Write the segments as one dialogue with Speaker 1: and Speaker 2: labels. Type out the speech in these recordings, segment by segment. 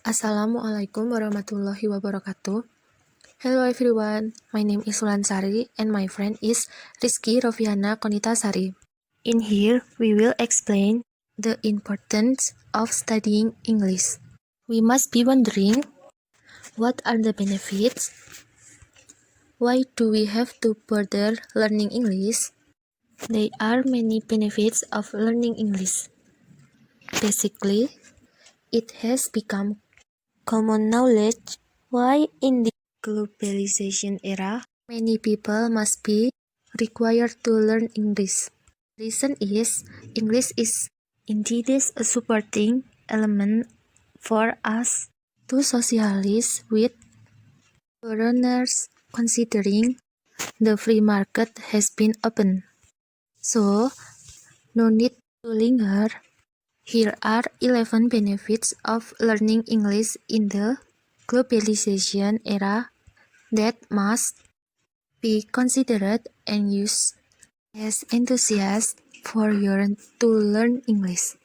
Speaker 1: Assalamualaikum warahmatullahi wabarakatuh. Hello everyone, my name is Sari and my friend is Rizky Rofiana Konitasari. In here, we will explain the importance of studying English. We must be wondering, what are the benefits? Why do we have to further learning English? There are many benefits of learning English. Basically, it has become common knowledge why in the globalization era, many people must be required to learn English. Reason is, English is indeed a supporting element for us to socialize with foreigners, considering the free market has been opened. So, no need to linger. Here are 11 benefits of learning English in the globalization era that must be considered and used as enthusiasts for your to learn English.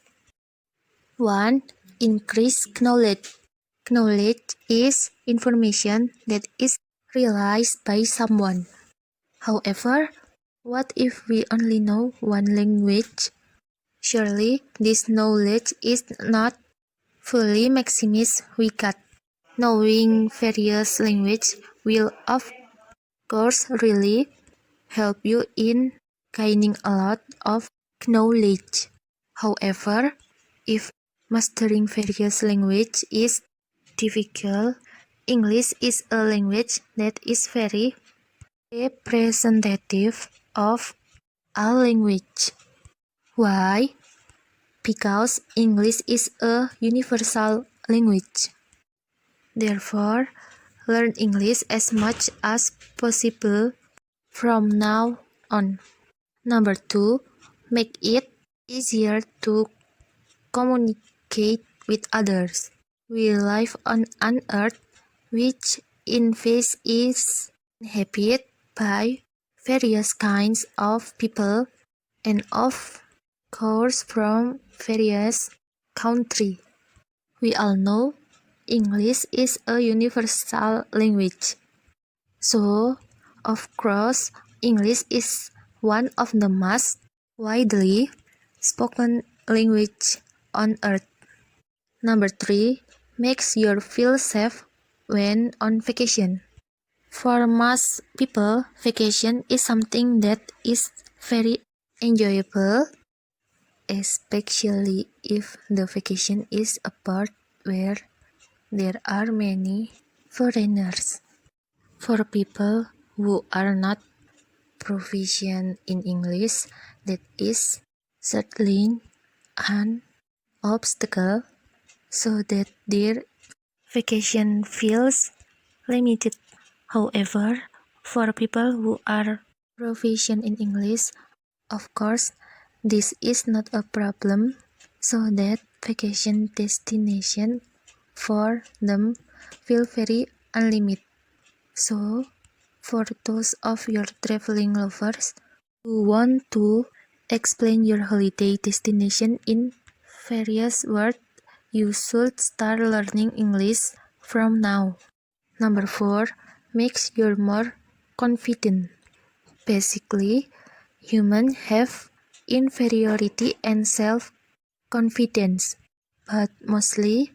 Speaker 1: 1. Increased knowledge. Knowledge is information that is realized by someone. However, what if we only know one language? Surely, this knowledge is not fully maximized. We got. Knowing various languages will of course really help you in gaining a lot of knowledge. However, if mastering various languages is difficult, English is a language that is very representative of all language. Why? Because English is a universal language. Therefore, learn English as much as possible from now on. Number 2, make it easier to communicate with others. We live on an earth which in phase is inhabited by various kinds of people and of course from various countries. We all know English is a universal language. So, of course, English is one of the most widely spoken language on earth. Number 3, makes you feel safe when on vacation. For most people, vacation is something that is very enjoyable, especially if the vacation is a part where there are many foreigners. For people who are not proficient in English, that is certainly an obstacle, so that their vacation feels limited. However, for people who are proficient in English, of course, this is not a problem, so that vacation destination for them feel very unlimited. So, for those of your traveling lovers who want to explain your holiday destination in various words, you should start learning English from now. Number 4, makes you more confident. Basically, humans have inferiority and self-confidence, but mostly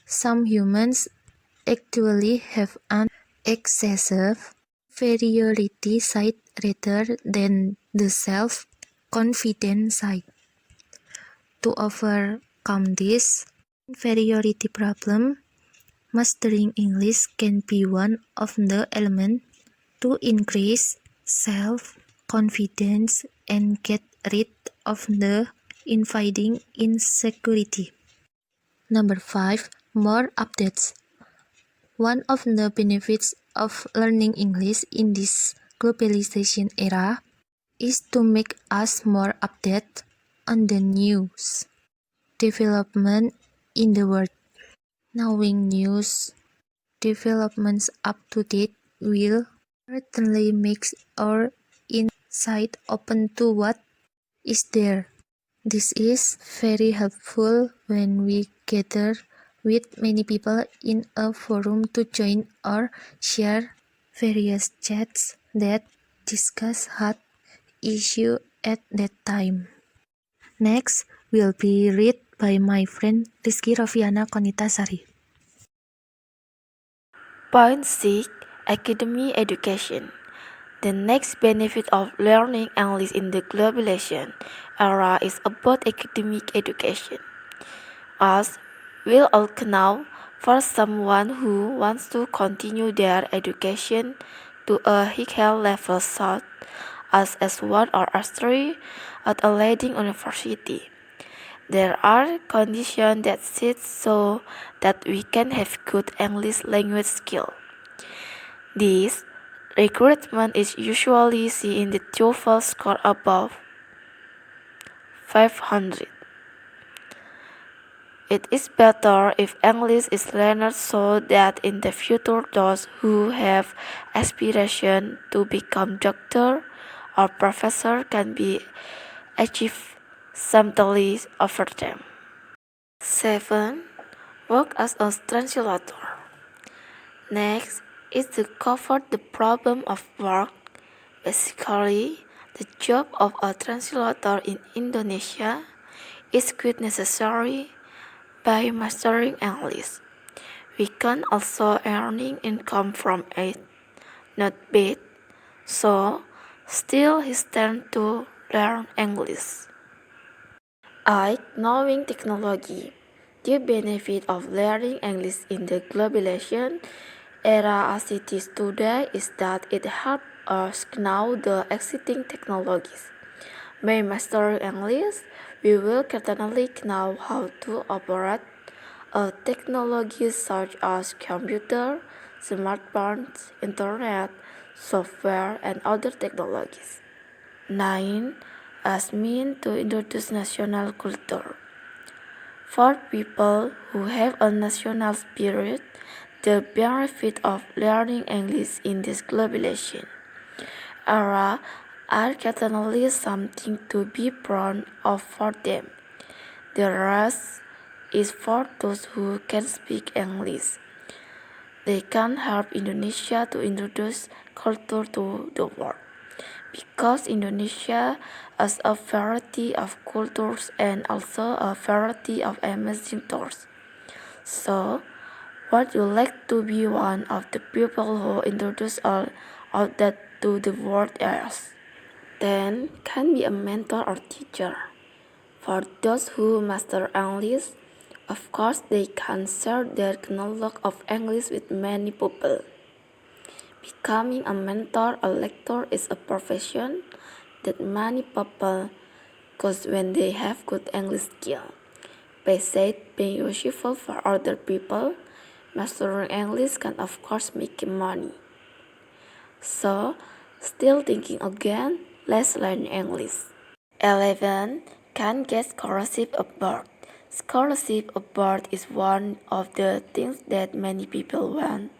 Speaker 1: some humans actually have an excessive inferiority side rather than the self-confident side. To overcome this inferiority problem, mastering English can be one of the elements to increase self-confidence and get rid of the invading insecurity. Number 5, more updates. One of the benefits of learning English in this globalization era is to make us more updated on the news development in the world. Knowing news developments up to date will certainly make our insight open to what is there. This is very helpful when we gather with many people in a forum to join or share various chats that discuss hot issue at that time. Next will be read by my friend Rizky Rofiana Konitasari.
Speaker 2: Point 6. Academic education. The next benefit of learning English in the globalization era is about academic education. As we all know, for someone who wants to continue their education to a higher level such as S1 or S3 at a leading university, there are conditions that sit so that we can have good English language skill. This recruitment is usually seen in the TOEFL score above 500. It is better if English is learned so that in the future those who have aspiration to become doctor or professor can be achieved simply over them. 7. Work as a translator. Next is to cover the problem of work. Basically, the job of a translator in Indonesia is quite necessary. By mastering English, we can also earning income from it, not bad, so still his turn to learn English. 8. Knowing technology. The benefit of learning English in the globalization era as it is today is that it helps us know the existing technologies. By mastering English, we will certainly know how to operate a technology such as computer, smartphones, internet, software, and other technologies. 9. As mean to introduce national culture. For people who have a national spirit, the benefit of learning English in this globalization era are certainly something to be proud of for them. The rest is for those who can speak English. They can help Indonesia to introduce culture to the world. Because Indonesia has a variety of cultures and also a variety of amazing tours. So, would you like to be one of the people who introduce all of that to the world else? Then can be a mentor or teacher. For those who master English, of course they can share their knowledge of English with many people. Becoming a mentor or lecturer is a profession that many people choose when they have good English skill. Besides being useful for other people, mastering English can of course make money. So, still thinking again, let's learn English. 11. Can get scholarship abroad. Scholarship abroad is one of the things that many people want.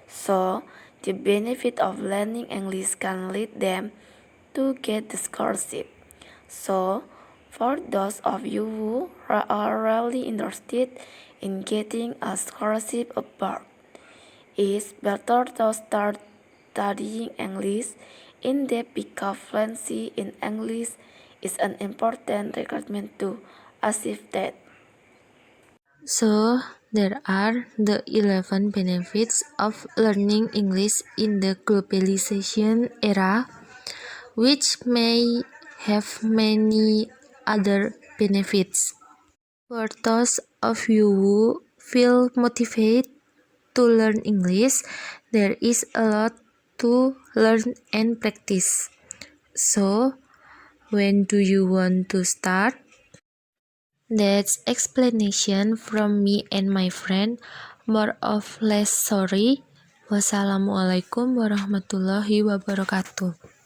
Speaker 2: So, the benefit of learning English can lead them to get the scholarship. So, for those of you who are really interested in getting a scholarship abroad, it's better to start studying English in depth because fluency in English is an important requirement to achieve that.
Speaker 1: So, there are the 11 benefits of learning English in the globalization era, which may have many other benefits. For those of you who feel motivated to learn English, there is a lot to learn and practice. So, when do you want to start? That's explanation from me and my friend. More of less sorry. Wassalamualaikum warahmatullahi wabarakatuh.